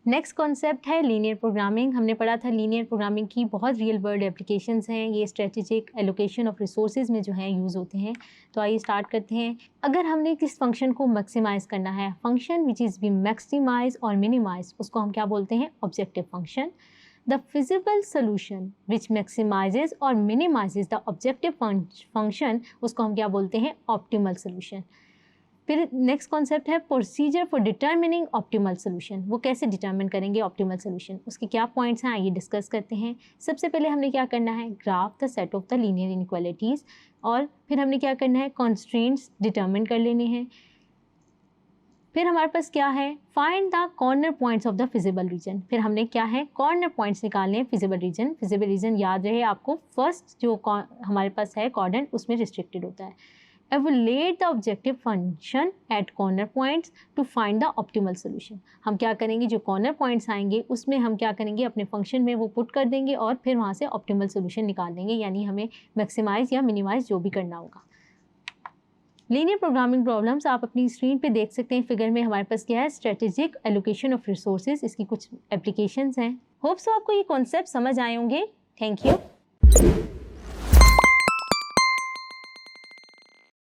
Next concept है linear programming. हमने पढ़ा था लीनियर प्रोग्रामिंग की बहुत रियल वर्ल्ड एप्लीकेशंस हैं, ये स्ट्रेटेजिक एलोकेशन ऑफ रिसोर्सेज में जो है यूज़ होते हैं। तो आइए स्टार्ट करते हैं। अगर हमने किस फंक्शन को मैक्सिमाइज़ करना है, function which is be maximise और मिनिमाइज, उसको हम क्या बोलते हैं, objective function. The feasible solution which maximises और मिनिमाइजेज द ऑब्जेक्टिव फंक्शन, उसको हम क्या बोलते हैं, ऑप्टिमल सोल्यूशन। फिर नेक्स्ट कॉन्सेप्ट है procedure for determining optimal solution. वो कैसे डिटर्मिन करेंगे ऑप्टिमल सोल्यूशन, उसके क्या पॉइंट्स हैं, आइए डिस्कस करते हैं। सबसे पहले हमने क्या करना है, graph the set of the linear inequalities, और फिर हमने क्या करना है, कॉन्स्ट्रेंट्स डिटर्मिन कर लेने हैं। फिर हमारे पास क्या है, find the corner points of the feasible region. फिर हमने क्या है, कॉर्नर पॉइंट्स निकालने हैं फिजिबल रीजन। फिजिबल रीजन याद रहे आपको, फर्स्ट जो हमारे पास है क्वाड्रेंट, उसमें रिस्ट्रिक्टेड होता है। Evaluate the objective function at corner points to find the optimal solution। हम क्या करेंगे, जो कॉर्नर पॉइंट्स आएंगे उसमें हम क्या करेंगे, अपने फंक्शन में वो पुट कर देंगे और फिर वहाँ से ऑप्टिमल सोल्यूशन निकाल देंगे, यानी हमें मैक्सिमाइज या मिनिमाइज जो भी करना होगा। लीनियर प्रोग्रामिंग प्रॉब्लम्स आप अपनी स्क्रीन पे देख सकते हैं। फिगर में हमारे पास क्या है, स्ट्रेटेजिक एलोकेशन ऑफ रिसोर्सेज, इसकी कुछ एप्लीकेशंस हैं। होप सो आपको ये कॉन्सेप्ट समझ आए होंगे। Thank you.